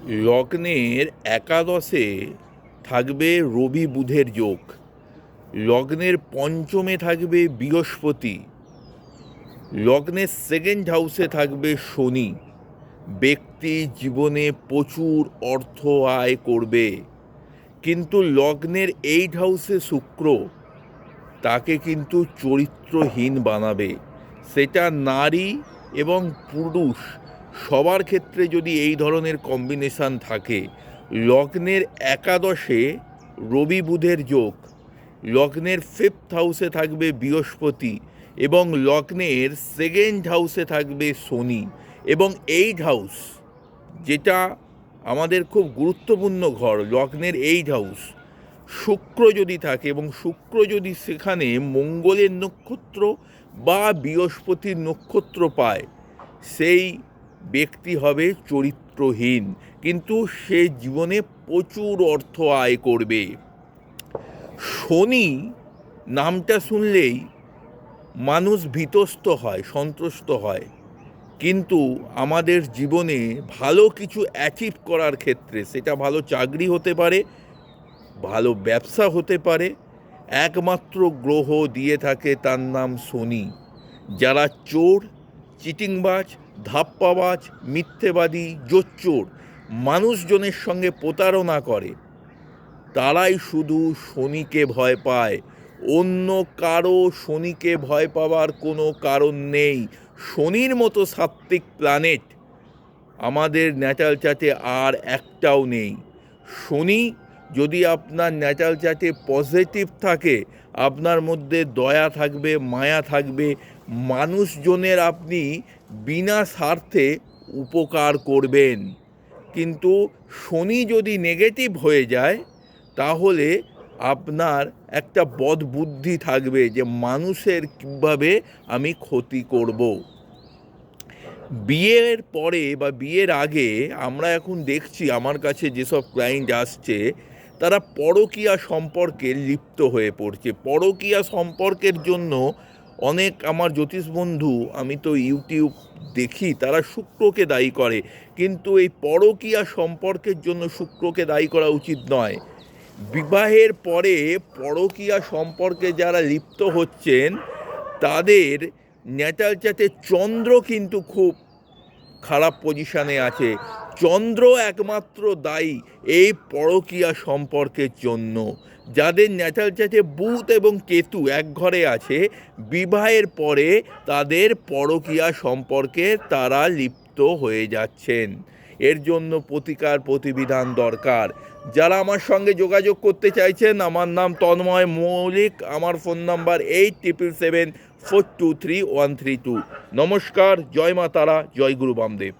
লগ্নের একাদশে থাকবে রবি বুধের যোগ, লগ্নের পঞ্চমে থাকবে বৃহস্পতি, লগ্নের সেকেন্ড হাউসে থাকবে শনি। ব্যক্তি জীবনে প্রচুর অর্থ আয় করবে, কিন্তু লগ্নের 8 হাউসে শুক্র তাকে কিন্তু চরিত্রহীন বানাবে। সেটা নারী এবং পুরুষ সবার ক্ষেত্রে যদি এই ধরনের কম্বিনেশান থাকে। লগ্নের একাদশে রবি বুধের যোগ, লগ্নের 5th হাউসে থাকবে বৃহস্পতি এবং লগ্নের সেকেন্ড হাউসে থাকবে শনি এবং 8 হাউস, যেটা আমাদের খুব গুরুত্বপূর্ণ ঘর, লগ্নের 8 হাউস শুক্র যদি থাকে এবং শুক্র যদি সেখানে মঙ্গলের নক্ষত্র বা বৃহস্পতির নক্ষত্র পায়, সেই ব্যক্তি হবে চরিত্রহীন, কিন্তু সে জীবনে প্রচুর অর্থ আয় করবে। শনি নামটা শুনলেই মানুষ ভীতস্ত হয়, সন্ত্রস্ত হয়, কিন্তু আমাদের জীবনে ভালো কিছু অ্যাচিভ করার ক্ষেত্রে, সেটা ভালো চাকরি হতে পারে, ভালো ব্যবসা হতে পারে, একমাত্র গ্রহ দিয়ে থাকে তার নাম শনি। যারা চোর, চিটিংবাজ, ধাপ্পাবাজ, মিথ্যেবাদী, জোচ্চোর, মানুষজনের সঙ্গে প্রতারণা করে, তারাই শুধু শনিকে ভয় পায়। অন্য কারো শনিকে ভয় পাওয়ার কোনো কারণ নেই। শনির মতো সাত্ত্বিক প্ল্যানেট আমাদের ন্যাটাল চার্টে আর একটাও নেই। শনি যদি আপনার ন্যাটাল চার্টে পজিটিভ থাকে, আপনার মধ্যে দয়া থাকবে, মায়া থাকবে, মানুষজনের আপনি বিনা স্বার্থে উপকার করবেন। কিন্তু শনি যদি নেগেটিভ হয়ে যায়, তাহলে আপনার একটা বদবুদ্ধি থাকবে যে মানুষের কীভাবে আমি ক্ষতি করব। বিয়ের পরে বা বিয়ের আগে আমরা এখন দেখছি, আমার কাছে যেসব ক্লায়েন্ট আসছে, তারা পরকীয়া সম্পর্কে লিপ্ত হয়ে পড়ছে। পরকীয়া সম্পর্কের জন্য অনেক আমার জ্যোতিষ বন্ধু, আমি তো ইউটিউব দেখি, তারা শুক্রকে দায়ী করে, কিন্তু এই পরকীয়া সম্পর্কের জন্য শুক্রকে দায়ী করা উচিত নয়। বিবাহের পরে পরকীয়া সম্পর্কে যারা লিপ্ত হচ্ছেন, তাদের ন্যাটাল চার্টে চন্দ্র কিন্তু খুব খারাপ পজিশানে আছে। চন্দ্র একমাত্র দায়ী এই পরকীয়া সম্পর্কের জন্য। যাদের ন্যাটাল চার্টে বুধ এবং কেতু এক ঘরে আছে, বিবাহের পরে তাদের পরকীয়া সম্পর্কে তারা লিপ্ত হয়ে যাচ্ছেন। এর জন্য প্রতিকার প্রতিবিধান দরকার। যারা আমার সঙ্গে যোগাযোগ করতে চাইছেন, আমার নাম তন্ময় মৌলিক, আমার ফোন নাম্বার 8777423132। নমস্কার, জয় মা তারা, জয় গুরু বামদেব।